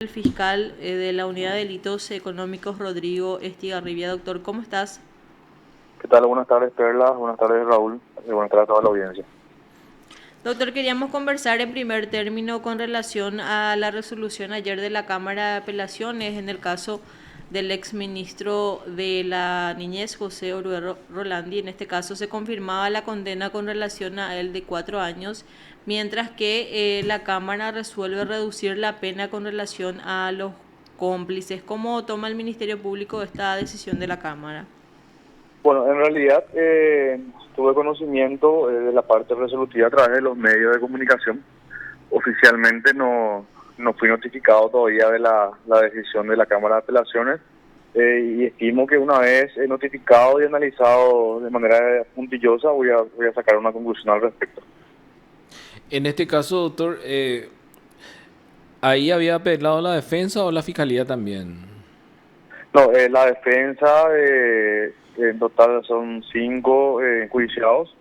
El fiscal de la Unidad de Delitos Económicos, Rodrigo Estigarribia. Doctor, ¿cómo estás? ¿Qué tal? Buenas tardes, Perla. Buenas tardes, Raúl. Buenas tardes a toda la audiencia. Doctor, queríamos conversar en primer término con relación a la resolución ayer de la Cámara de Apelaciones en el caso del exministro de la Niñez, José Orué Rolandi. En este caso se confirmaba la condena con relación a él de 4 años, mientras que la Cámara resuelve reducir la pena con relación a los cómplices. ¿Cómo toma el Ministerio Público esta decisión de la Cámara? Bueno, en realidad tuve conocimiento de la parte resolutiva a través de los medios de comunicación. Oficialmente no fui notificado todavía de la decisión de la Cámara de Apelaciones y estimo que una vez notificado y analizado de manera puntillosa voy a sacar una conclusión al respecto. En este caso, doctor, ¿ahí había apelado la defensa o la fiscalía también? No, la defensa, en total son 5 enjuiciados,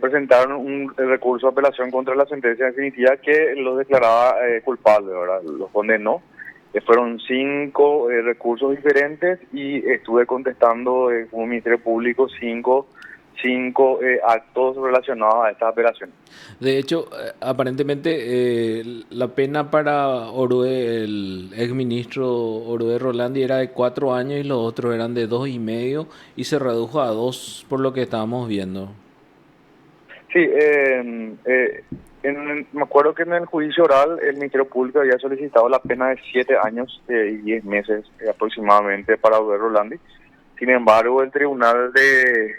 presentaron un recurso de apelación contra la sentencia definitiva que los declaraba culpables, ¿verdad? Los condenó. Fueron 5 recursos diferentes y estuve contestando como Ministerio Público cinco actos relacionados a esta apelación. De hecho, aparentemente la pena para Orué, el exministro Orué Rolandi, era de 4 años y los otros eran de 2 y medio y se redujo a 2 por lo que estábamos viendo. Sí, me acuerdo que en el juicio oral el Ministerio Público había solicitado la pena de 7 años y 10 meses aproximadamente para Albert Rolandi. Sin embargo, el Tribunal de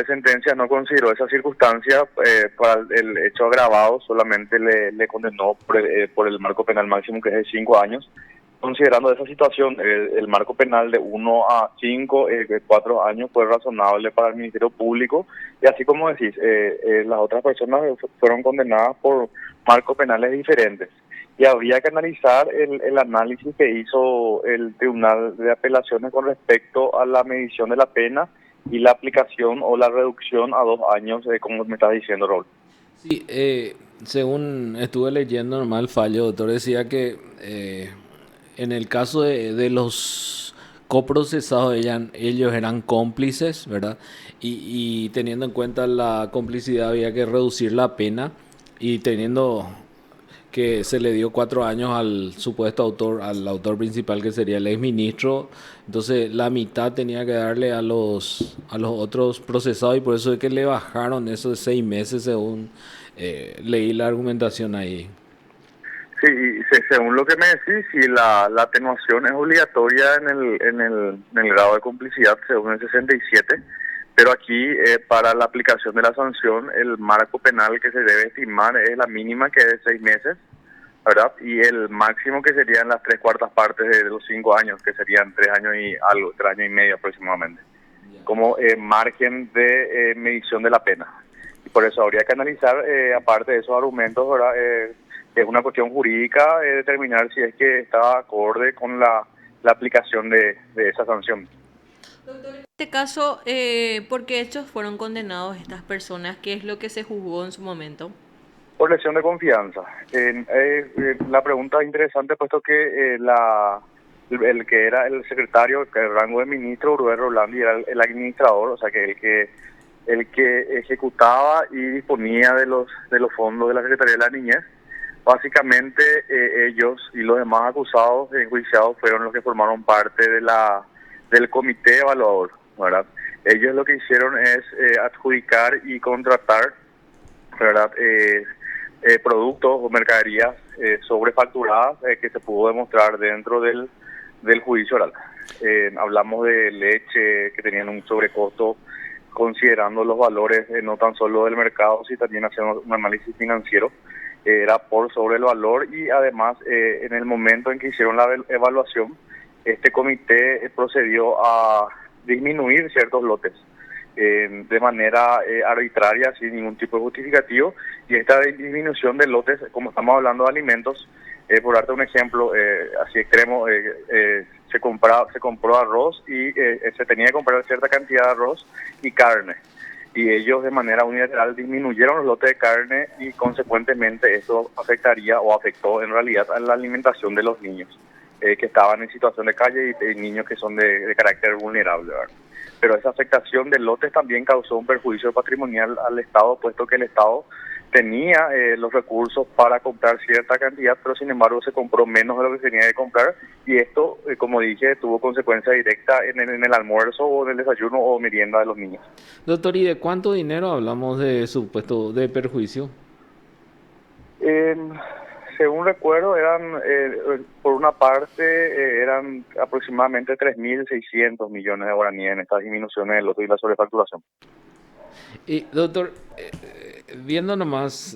Sentencia no consideró esa circunstancia para el hecho agravado, solamente le condenó por el marco penal máximo que es de 5 años. Considerando esa situación, el marco penal de 1 a 5, 4 años fue razonable para el Ministerio Público y así como decís, las otras personas fueron condenadas por marcos penales diferentes. Y habría que analizar el análisis que hizo el Tribunal de Apelaciones con respecto a la medición de la pena y la aplicación o la reducción a 2 años, como me estás diciendo, Raúl. Sí, según estuve leyendo nomás el fallo, doctor, decía que en el caso de los coprocesados, ellos eran cómplices, ¿verdad? Y teniendo en cuenta la complicidad había que reducir la pena y teniendo que se le dio 4 años al supuesto autor, al autor principal que sería el exministro, entonces la mitad tenía que darle a los otros procesados y por eso es que le bajaron esos 6 meses según leí la argumentación ahí. Sí, y según lo que me decís, si la atenuación es obligatoria en el grado de complicidad, según el 67, pero aquí para la aplicación de la sanción, el marco penal que se debe estimar es la mínima, que es de 6 meses, ¿verdad? Y el máximo que serían las 3/4 partes de los 5 años, que serían 3 años y algo, 3 años y medio aproximadamente, como margen de medición de la pena. Y por eso habría que analizar, aparte de esos argumentos, ¿verdad? Es una cuestión jurídica determinar si es que está acorde con la aplicación de esa sanción. En este caso, ¿por qué hechos fueron condenados estas personas? ¿Qué es lo que se juzgó en su momento? Por lesión de confianza. La pregunta es interesante, puesto que el que era el secretario, que el rango de ministro, Uruguay Rolandi, era el administrador, o sea que el que ejecutaba y disponía de los fondos de la Secretaría de la Niñez. Básicamente ellos y los demás acusados enjuiciados fueron los que formaron parte del comité evaluador, ¿verdad? Ellos lo que hicieron es adjudicar y contratar, ¿verdad? Productos o mercaderías sobrefacturadas que se pudo demostrar dentro del juicio oral. Hablamos de leche que tenían un sobrecosto, considerando los valores no tan solo del mercado, sino también haciendo un análisis financiero. Era por sobre el valor y además en el momento en que hicieron la evaluación, este comité procedió a disminuir ciertos lotes de manera arbitraria, sin ningún tipo de justificativo, y esta disminución de lotes, como estamos hablando de alimentos, por darte un ejemplo así extremo, se compró arroz y se tenía que comprar cierta cantidad de arroz y carne. y ellos de manera unilateral disminuyeron los lotes de carne y consecuentemente eso afectaría o afectó en realidad a la alimentación de los niños que estaban en situación de calle y niños que son de carácter vulnerable, ¿verdad? Pero esa afectación de lotes también causó un perjuicio patrimonial al Estado, puesto que el Estado tenía los recursos para comprar cierta cantidad, pero sin embargo se compró menos de lo que tenía que comprar y esto, como dije, tuvo consecuencia directa en el almuerzo o en el desayuno o merienda de los niños. Doctor, ¿y de cuánto dinero hablamos de supuesto de perjuicio? Eh, Según recuerdo, por una parte, eran aproximadamente 3.600 millones de guaraníes en estas disminuciones del lote y la sobrefacturación. Y doctor, viendo nomás,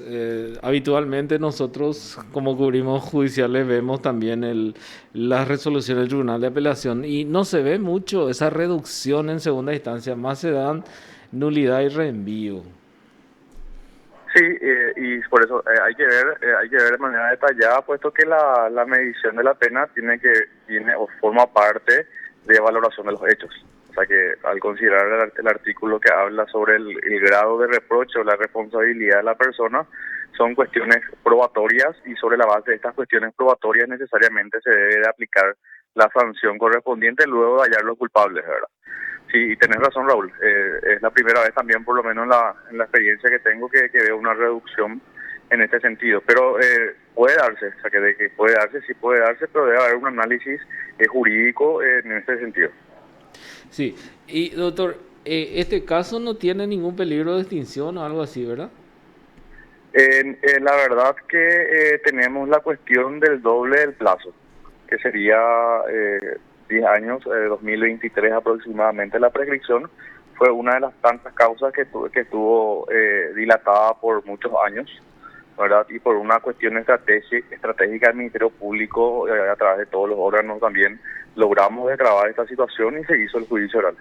habitualmente nosotros como cubrimos judiciales vemos también las resoluciones del Tribunal de Apelación y no se ve mucho esa reducción en segunda instancia, más se dan nulidad y reenvío. Sí, y por eso hay que ver de manera detallada, puesto que la medición de la pena tiene o forma parte de valoración de los hechos. O sea que al considerar el artículo que habla sobre el grado de reproche o la responsabilidad de la persona, son cuestiones probatorias y sobre la base de estas cuestiones probatorias necesariamente se debe de aplicar la sanción correspondiente luego de hallar los culpables, ¿verdad? Sí, y tenés razón, Raúl. Es la primera vez también, por lo menos en la experiencia que tengo, que veo una reducción en este sentido. Pero puede darse, o sea, que puede darse, sí puede darse, pero debe haber un análisis jurídico en este sentido. Sí, y doctor, este caso no tiene ningún peligro de extinción o algo así, ¿verdad? La verdad que tenemos la cuestión del doble del plazo, que sería 10 años, 2023 aproximadamente. La prescripción fue una de las tantas causas que estuvo dilatada por muchos años, ¿verdad? Y por una cuestión estratégica del Ministerio Público, a través de todos los órganos también, logramos destrabar esta situación y se hizo el juicio oral.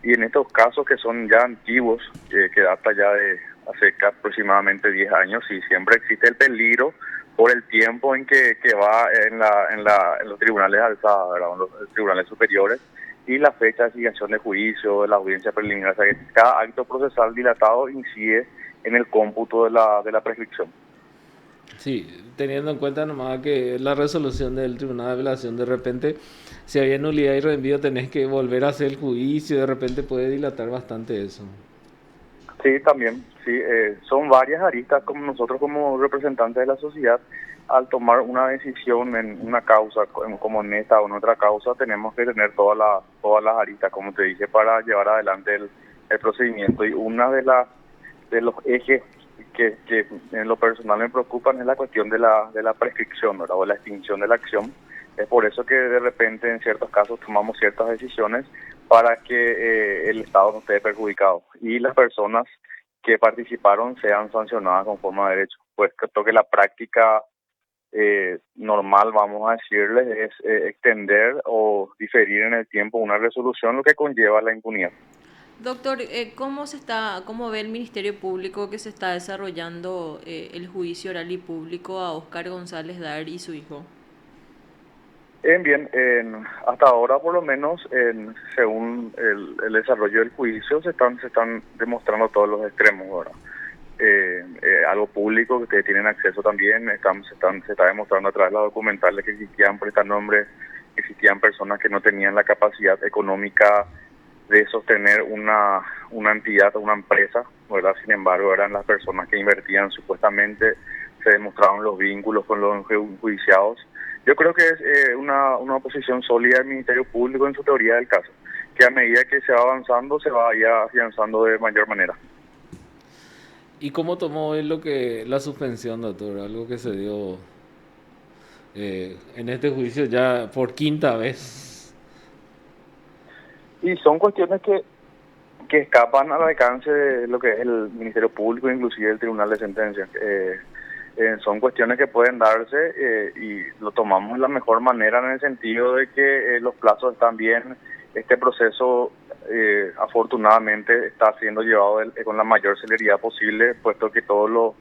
Y en estos casos que son ya antiguos, que data ya de hace aproximadamente 10 años, y siempre existe el peligro por el tiempo en que va en los tribunales alzados, ¿verdad? En los tribunales superiores, y la fecha de fijación de juicio, de la audiencia preliminar. O sea que cada acto procesal dilatado incide en el cómputo de la prescripción. Sí, teniendo en cuenta nomás que la resolución del Tribunal de Apelación de repente, si había nulidad y reenvío tenés que volver a hacer el juicio, de repente puede dilatar bastante eso. Sí, también, sí, son varias aristas como nosotros como representantes de la sociedad, al tomar una decisión en una causa como en esta o en otra causa, tenemos que tener todas las aristas, como te dije, para llevar adelante el procedimiento. Y una de los ejes que en lo personal me preocupan es la cuestión de la prescripción, ¿verdad? O la extinción de la acción. Es por eso que de repente en ciertos casos tomamos ciertas decisiones para que el Estado no esté perjudicado y las personas que participaron sean sancionadas conforme a derecho. Pues creo que la práctica normal, vamos a decirles, es extender o diferir en el tiempo una resolución, lo que conlleva la impunidad. Doctor, cómo ve el Ministerio Público que se está desarrollando el juicio oral y público a Óscar González Dar y su hijo? Bien, hasta ahora por lo menos, según el desarrollo del juicio, se están demostrando todos los extremos, ¿verdad? Algo público que ustedes tienen acceso también, se está demostrando a través de los documentales que existían prestanombres, que existían personas que no tenían la capacidad económica de sostener una entidad o una empresa, ¿verdad? Sin embargo, eran las personas que invertían supuestamente, se demostraron los vínculos con los enjuiciados. Yo creo que es una posición sólida del Ministerio Público en su teoría del caso, que a medida que se va avanzando, se va ya afianzando de mayor manera. ¿Y cómo tomó él la suspensión, doctor? Algo que se dio en este juicio ya por quinta vez. Y son cuestiones que escapan al alcance de lo que es el Ministerio Público, inclusive el Tribunal de Sentencias. Son cuestiones que pueden darse y lo tomamos de la mejor manera en el sentido de que los plazos están bien. Este proceso afortunadamente está siendo llevado con la mayor celeridad posible, puesto que todos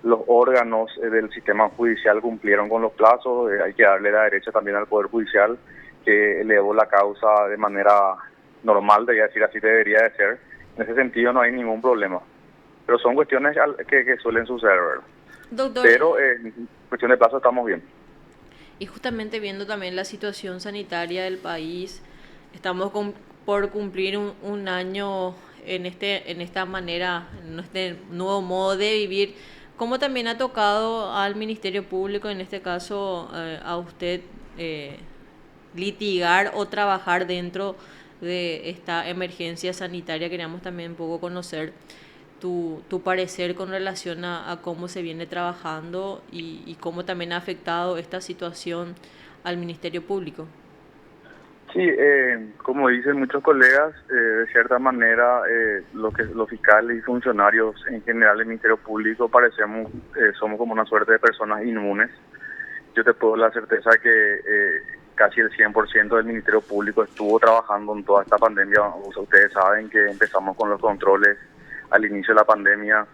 los órganos del sistema judicial cumplieron con los plazos. Hay que darle la derecha también al Poder Judicial, que elevó la causa de manera normal, debería decir, así debería de ser, En ese sentido no hay ningún problema. Pero son cuestiones que suelen suceder, ¿verdad? Doctor, Pero en cuestión de plazo estamos bien. y justamente viendo también la situación sanitaria del país, estamos por cumplir un año en esta manera, en este nuevo modo de vivir. ¿Cómo también ha tocado al Ministerio Público, en este caso a usted, eh, litigar o trabajar dentro de esta emergencia sanitaria? Queríamos también un poco conocer tu parecer con relación a cómo se viene trabajando y cómo también ha afectado esta situación al Ministerio Público. Sí, como dicen muchos colegas, de cierta manera los fiscales y funcionarios en general del Ministerio Público parecemos, somos como una suerte de personas inmunes. Yo te puedo dar la certeza que casi el 100% del Ministerio Público estuvo trabajando en toda esta pandemia. O sea, ustedes saben que empezamos con los controles al inicio de la pandemia.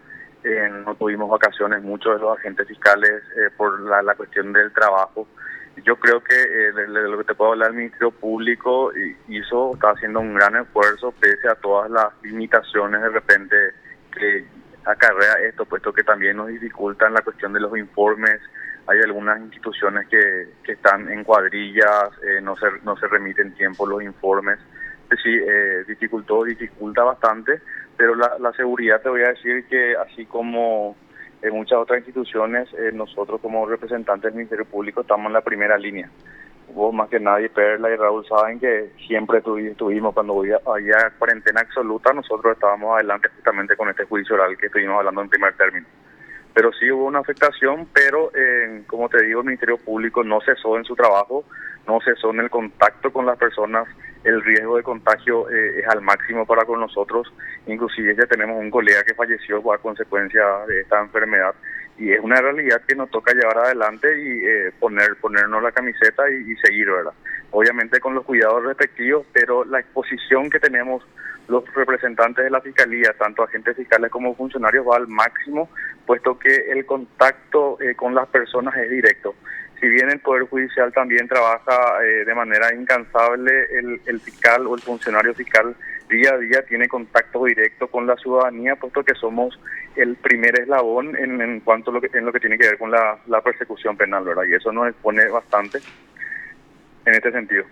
No tuvimos vacaciones muchos de los agentes fiscales por la cuestión del trabajo. Yo creo que de lo que te puedo hablar, el Ministerio Público está haciendo un gran esfuerzo pese a todas las limitaciones de repente que acarrea esto, puesto que también nos dificultan la cuestión de los informes. Hay algunas instituciones que están en cuadrillas, no se remiten en tiempo los informes. Sí, dificulta bastante, pero la seguridad, te voy a decir que así como en muchas otras instituciones, nosotros como representantes del Ministerio Público estamos en la primera línea. Vos más que nadie, Perla y Raúl, saben que siempre estuvimos cuando había cuarentena absoluta, nosotros estábamos adelante justamente con este juicio oral que estuvimos hablando en primer término. Pero sí hubo una afectación, pero como te digo, el Ministerio Público no cesó en su trabajo, no cesó en el contacto con las personas. El riesgo de contagio es al máximo para con nosotros. Inclusive ya tenemos un colega que falleció a consecuencia de esta enfermedad. Y es una realidad que nos toca llevar adelante y ponernos la camiseta y seguir, ¿verdad? Obviamente con los cuidados respectivos, pero la exposición que tenemos los representantes de la Fiscalía, tanto agentes fiscales como funcionarios, va al máximo, puesto que el contacto con las personas es directo. Si bien el Poder Judicial también trabaja de manera incansable, el fiscal o el funcionario fiscal día a día tiene contacto directo con la ciudadanía, puesto que somos el primer eslabón en cuanto en lo que tiene que ver con la persecución penal, ¿verdad? Y eso nos expone bastante en este sentido.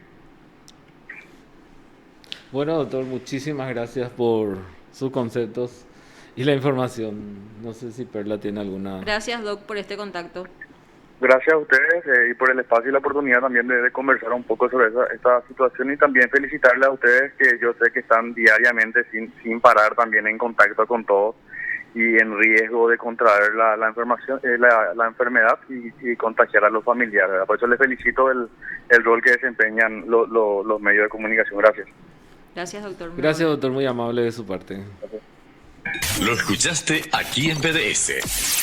Bueno, doctor, muchísimas gracias por sus conceptos y la información. No sé si Perla tiene alguna... Gracias, Doc, por este contacto. Gracias a ustedes y por el espacio y la oportunidad también de conversar un poco sobre esta situación, y también felicitarles a ustedes, que yo sé que están diariamente sin parar también en contacto con todos y en riesgo de contraer la enfermedad y contagiar a los familiares, ¿verdad? Por eso les felicito el rol que desempeñan los medios de comunicación. Gracias. Gracias, doctor. Gracias, doctor, muy amable de su parte. Gracias. Lo escuchaste aquí en PDS.